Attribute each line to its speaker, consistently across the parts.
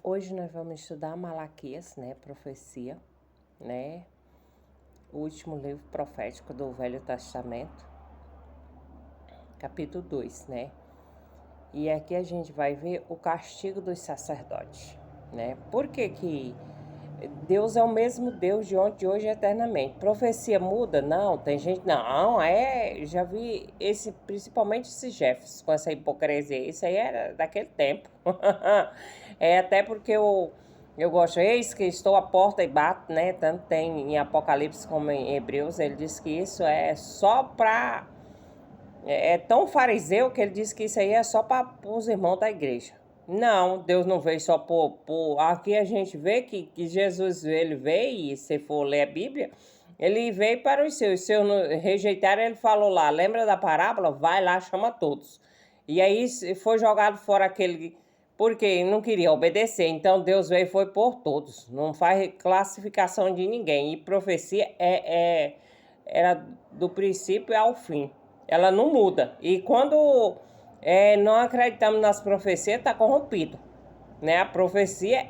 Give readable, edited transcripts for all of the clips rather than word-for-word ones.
Speaker 1: Hoje nós vamos estudar Malaquias, né, profecia, né, o último livro profético do Velho Testamento, capítulo 2, né, e aqui a gente vai ver o castigo dos sacerdotes, né, por que Deus é o mesmo Deus de ontem, de hoje e eternamente. Profecia muda? Não, tem gente, não, já vi principalmente esse Jefferson com essa hipocrisia, isso aí era daquele tempo. Até porque eu gosto, eis que estou à porta e bato, né, tanto tem em Apocalipse como em Hebreus, ele diz que isso é só para... É tão fariseu que ele diz que isso aí é só para os irmãos da igreja. Não, Deus não veio só por... Aqui a gente vê que Jesus, ele veio, e se for ler a Bíblia, ele veio para os seus rejeitaram, ele falou lá, lembra da parábola? Vai lá, chama todos. E aí foi jogado fora aquele, porque não queria obedecer, então Deus veio e foi por todos, não faz classificação de ninguém, e profecia era do princípio ao fim, ela não muda, e quando não acreditamos nas profecias, está corrompido, né? A profecia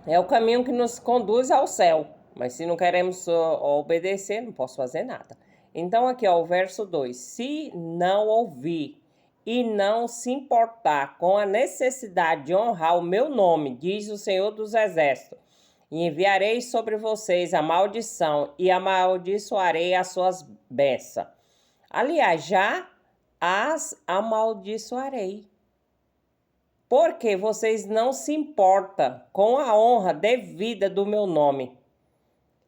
Speaker 1: é o caminho que nos conduz ao céu, mas se não queremos obedecer, não posso fazer nada. Então aqui, ó, o verso 2, se não ouvir e não se importar com a necessidade de honrar o meu nome, diz o Senhor dos Exércitos, e enviarei sobre vocês a maldição e amaldiçoarei as suas bênçãos. Aliás, já as amaldiçoarei, porque vocês não se importam com a honra devida do meu nome.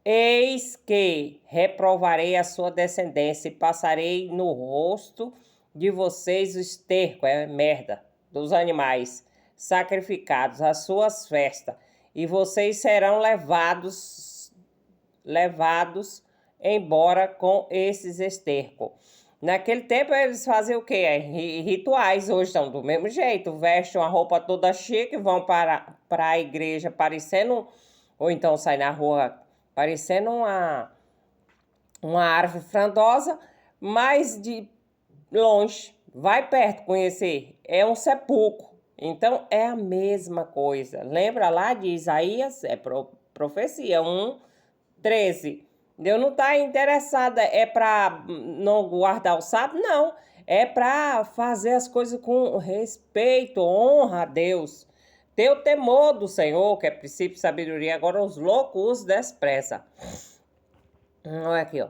Speaker 1: Eis que reprovarei a sua descendência e passarei no rosto de vocês o esterco, merda, dos animais sacrificados às suas festas, e vocês serão levados embora com esses estercos. Naquele tempo eles faziam o quê? Rituais. Hoje estão do mesmo jeito, vestem uma roupa toda chique, vão para a igreja parecendo, ou então saem na rua parecendo uma árvore frondosa, mas de longe, vai perto conhecer, é um sepulcro. Então é a mesma coisa. Lembra lá de Isaías? É profecia 1:13. Deus não está interessada, para não guardar o sábado? Não, é para fazer as coisas com respeito, honra a Deus. Ter o temor do Senhor, que é princípio de sabedoria. Agora os loucos os desprezam. Olha aqui, ó.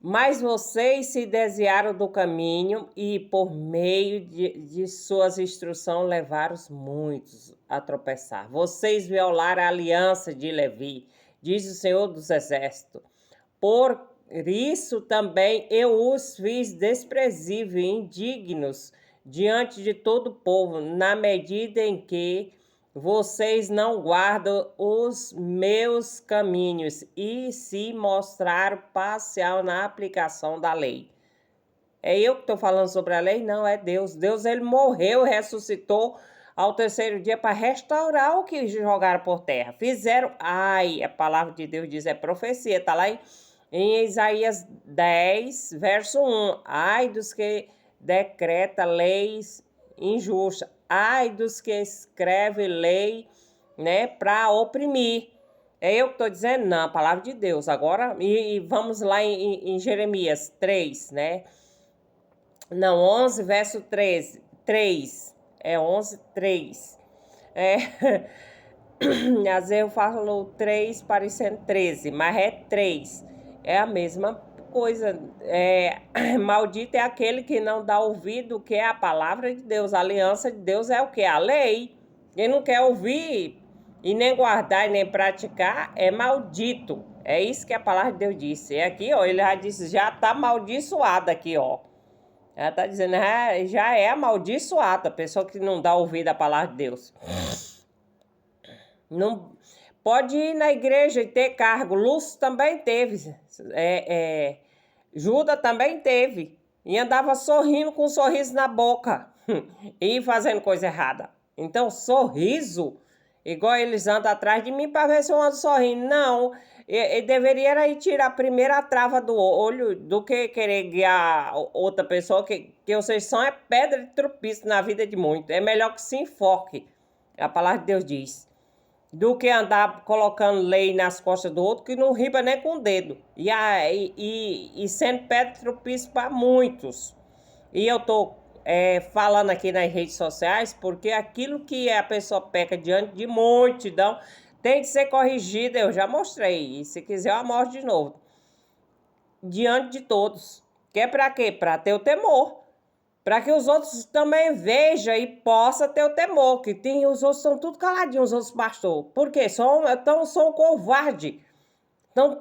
Speaker 1: Mas vocês se desviaram do caminho e por meio de suas instruções levaram muitos a tropeçar. Vocês violaram a aliança de Levi, diz o Senhor dos Exércitos. Por isso também eu os fiz desprezíveis e indignos diante de todo o povo, na medida em que vocês não guardam os meus caminhos e se mostraram parcial na aplicação da lei. É eu que estou falando sobre a lei? Não, é Deus. Deus, ele morreu, ressuscitou ao terceiro dia para restaurar o que jogaram por terra. Fizeram, a palavra de Deus diz, é profecia, está lá em Isaías 10, verso 1. Ai dos que decreta leis injustas. Ai dos que escreve lei, né, para oprimir. É eu que estou dizendo? Não, a palavra de Deus. Agora, e vamos lá em Jeremias 3, né? Não, 11, verso 3. É 11, 3. Às vezes eu falo 3 parecendo 13, mas é 3. É a mesma coisa. Maldito é aquele que não dá ouvido, que é a palavra de Deus. A aliança de Deus é o que? A lei. Quem não quer ouvir e nem guardar e nem praticar é maldito. É isso que a palavra de Deus disse. E aqui, ó, ele já disse, já está amaldiçoado aqui, ó. Ela está dizendo, já é amaldiçoada a pessoa que não dá ouvido à palavra de Deus. Não pode ir na igreja e ter cargo. Lúcio também teve. Judas também teve. E andava sorrindo com um sorriso na boca. E fazendo coisa errada. Então, sorriso, igual eles andam atrás de mim para ver se eu ando sorrindo. Não, deveria ir tirar primeiro a trava do olho do que querer guiar outra pessoa, que vocês são pedra de tropeço na vida de muito. É melhor que se enfoque. A palavra de Deus diz. Do que andar colocando lei nas costas do outro que não riba nem com o dedo. E sendo pedra de tropeço para muitos. E eu estou falando aqui nas redes sociais porque aquilo que a pessoa peca diante de multidão tem que ser corrigido. Eu já mostrei. E se quiser eu mostro de novo. Diante de todos. Que é para quê? Para ter o temor. Para que os outros também vejam e possam ter o temor. Que tem, os outros são tudo caladinhos, os outros pastores. Por quê? São covarde. Tão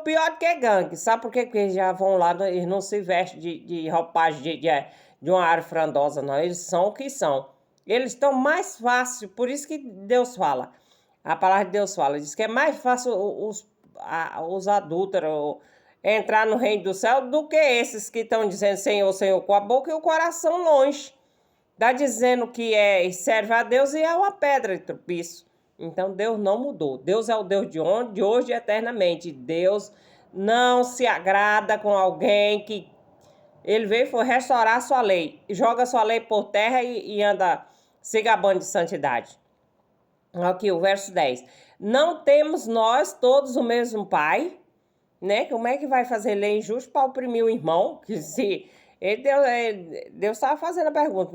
Speaker 1: pior do que gangue. Sabe por quê? Porque eles já vão lá, eles não se vestem de roupagem de uma árvore frondosa, não. Eles são o que são. Eles estão mais fácil. Por isso que Deus fala. A palavra de Deus fala. Diz que é mais fácil os adúlteros entrar no reino do céu do que esses que estão dizendo Senhor, Senhor com a boca e o coração longe. Está dizendo que serve a Deus e é uma pedra de tropeço. Então Deus não mudou. Deus é o Deus de hoje e eternamente. Deus não se agrada com alguém que ele veio foi restaurar a sua lei. Joga sua lei por terra e anda se gabando de santidade. Aqui o verso 10. Não temos nós todos o mesmo Pai? Né? Como é que vai fazer lei injusta para oprimir o irmão? Que se Deus estava fazendo a pergunta,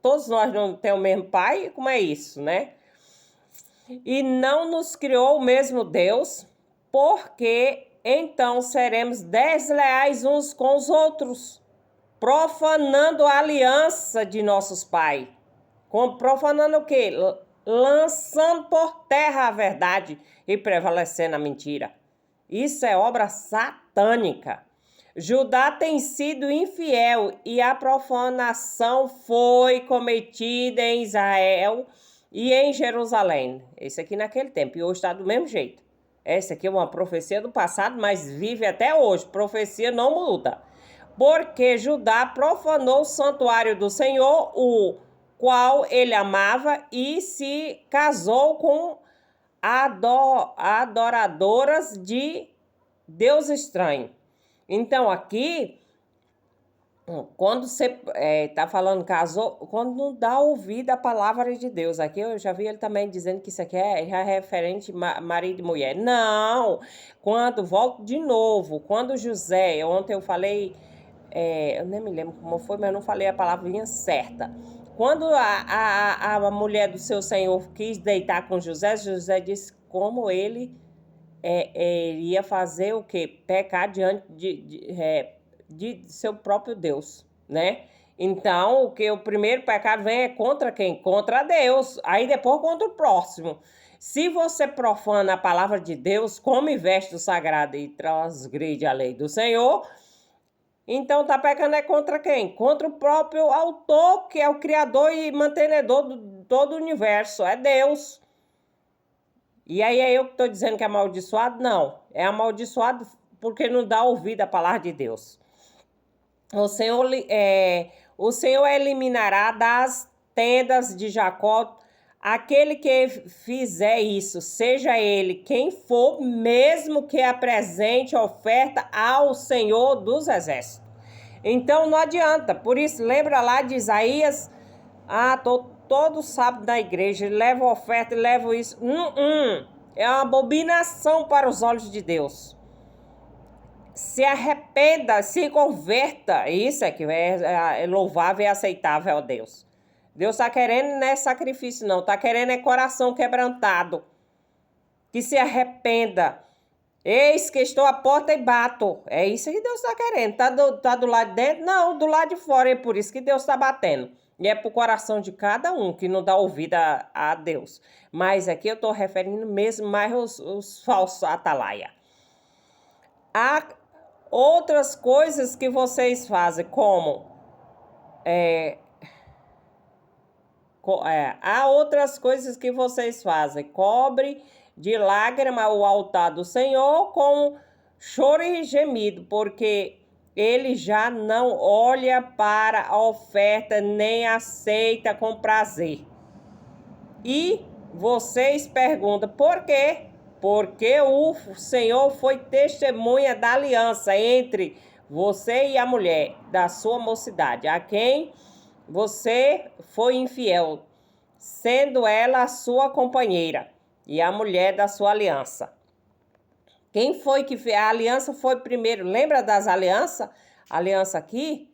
Speaker 1: todos nós não temos o mesmo pai? Como é isso, né? E não nos criou o mesmo Deus, porque então seremos desleais uns com os outros, profanando a aliança de nossos pais. Profanando o quê? Lançando por terra a verdade e prevalecendo a mentira. Isso é obra satânica. Judá tem sido infiel e a profanação foi cometida em Israel e em Jerusalém. Esse aqui naquele tempo, e hoje está do mesmo jeito. Essa aqui é uma profecia do passado, mas vive até hoje. Profecia não muda. Porque Judá profanou o santuário do Senhor, o qual ele amava, e se casou com adoradoras de Deus estranho. Então, aqui, quando você está falando casou, quando não dá ouvido à palavra de Deus, aqui eu já vi ele também dizendo que isso aqui é referente marido e mulher. Não! Quando, volto de novo, quando José, ontem eu falei, eu nem me lembro como foi, mas eu não falei a palavrinha certa. Quando a mulher do seu senhor quis deitar com José, José disse como ele iria fazer o quê? Pecar diante de seu próprio Deus, né? Então, o primeiro pecado vem contra quem? Contra Deus. Aí depois contra o próximo. Se você profana a palavra de Deus, come veste o sagrado e transgride a lei do Senhor, então tá pecando contra quem? Contra o próprio autor, que é o criador e mantenedor de todo o universo, é Deus. E aí é eu que estou dizendo que é amaldiçoado? Não, é amaldiçoado porque não dá ouvido à palavra de Deus. O Senhor eliminará das tendas de Jacó aquele que fizer isso, seja ele quem for, mesmo que apresente oferta ao Senhor dos Exércitos. Então não adianta, por isso lembra lá de Isaías, todo sábado na igreja, leva oferta, leva isso. É uma abominação para os olhos de Deus. Se arrependa, se converta. Isso é que é louvável e aceitável a Deus. Deus está querendo não é sacrifício, não. Está querendo é coração quebrantado. Que se arrependa. Eis que estou à porta e bato. É isso que Deus está querendo. Tá do lado de dentro? Não, do lado de fora. É por isso que Deus está batendo. E é pro coração de cada um que não dá ouvido a Deus. Mas aqui eu estou referindo mesmo mais os falsos atalaia. Há outras coisas que vocês fazem, como... há outras coisas que vocês fazem. Cobre de lágrima o altar do Senhor com choro e gemido, porque ele já não olha para a oferta, nem aceita com prazer. E vocês perguntam, por quê? Porque o Senhor foi testemunha da aliança entre você e a mulher da sua mocidade, a quem você foi infiel, sendo ela a sua companheira e a mulher da sua aliança. Quem foi que fez? A aliança foi primeiro. Lembra das alianças? Aliança aqui,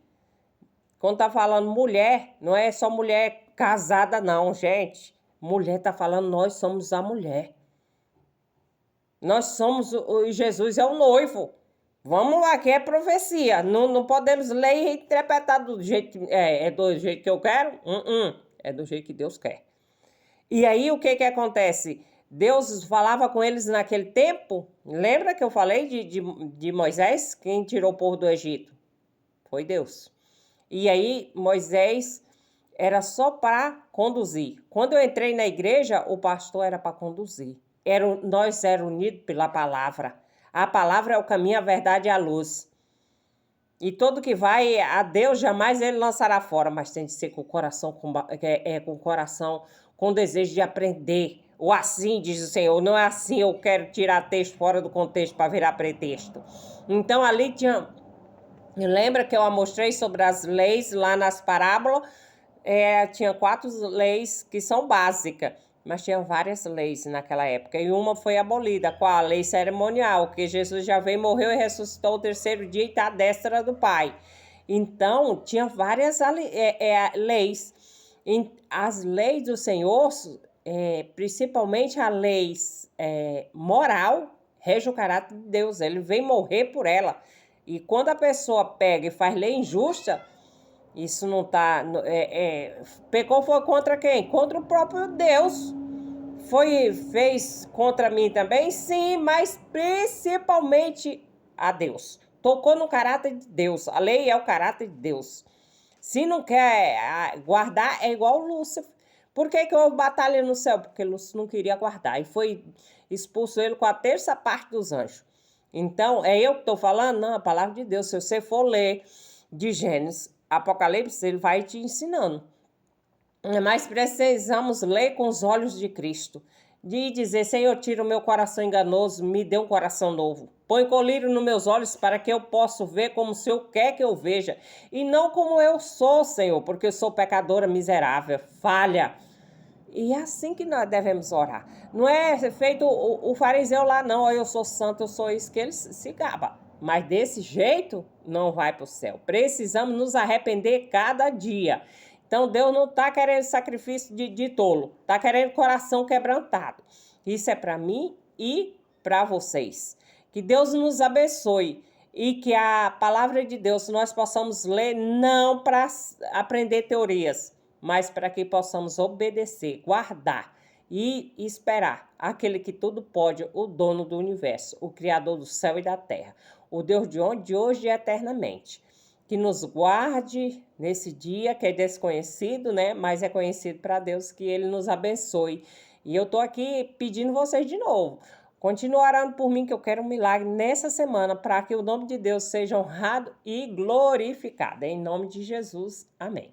Speaker 1: quando tá falando mulher, não é só mulher casada não, gente. Mulher tá falando, nós somos a mulher. Nós somos, Jesus é o noivo. Vamos lá, que é profecia. Não podemos ler e interpretar do jeito, do jeito que eu quero? É do jeito que Deus quer. E aí, o que acontece? Deus falava com eles naquele tempo. Lembra que eu falei de Moisés? Quem tirou o povo do Egito? Foi Deus. E aí, Moisés era só para conduzir. Quando eu entrei na igreja, o pastor era para conduzir. Nós éramos unidos pela palavra. A palavra é o caminho, a verdade e a luz. E todo que vai a Deus, jamais ele lançará fora, mas tem de ser com o coração, com desejo de aprender. Ou assim, diz o Senhor, não é assim, eu quero tirar texto fora do contexto para virar pretexto. Então ali tinha... Lembra que eu mostrei sobre as leis lá nas parábolas? Tinha 4 leis que são básicas, mas tinha várias leis naquela época. E uma foi abolida, qual? A lei cerimonial, que Jesus já veio, morreu e ressuscitou o 3º dia e está à destra do Pai. Então, tinha várias leis. As leis do Senhor, principalmente a lei moral, rege o caráter de Deus. Ele vem morrer por ela. E quando a pessoa pega e faz lei injusta, isso não está... pecou foi contra quem? Contra o próprio Deus. Fez contra mim também? Sim, mas principalmente a Deus. Tocou no caráter de Deus. A lei é o caráter de Deus. Se não quer guardar, é igual Lúcifer. Por que houve batalha no céu? Porque Lúcifer não queria guardar. E foi expulso ele com a 3ª parte dos anjos. Então, é eu que estou falando? Não, a palavra de Deus. Se você for ler de Gênesis, Apocalipse, ele vai te ensinando. Mas precisamos ler com os olhos de Cristo. De dizer, Senhor, tira o meu coração enganoso, me dê um coração novo. Põe colírio nos meus olhos para que eu possa ver como o Senhor quer que eu veja. E não como eu sou, Senhor, porque eu sou pecadora, miserável, falha. E é assim que nós devemos orar. Não é feito o fariseu lá, não. Eu sou santo, eu sou isso, que ele se gaba. Mas desse jeito, não vai para o céu. Precisamos nos arrepender cada dia. Então, Deus não está querendo sacrifício de tolo. Está querendo coração quebrantado. Isso é para mim e para vocês. Que Deus nos abençoe. E que a palavra de Deus nós possamos ler não para aprender teorias, mas para que possamos obedecer, guardar e esperar aquele que tudo pode, o dono do universo, o Criador do céu e da terra, o Deus de hoje e eternamente. Que nos guarde nesse dia que é desconhecido, né? Mas é conhecido para Deus, que Ele nos abençoe. E eu estou aqui pedindo vocês de novo. Continue orando por mim, que eu quero um milagre nessa semana, para que o nome de Deus seja honrado e glorificado. Em nome de Jesus, amém.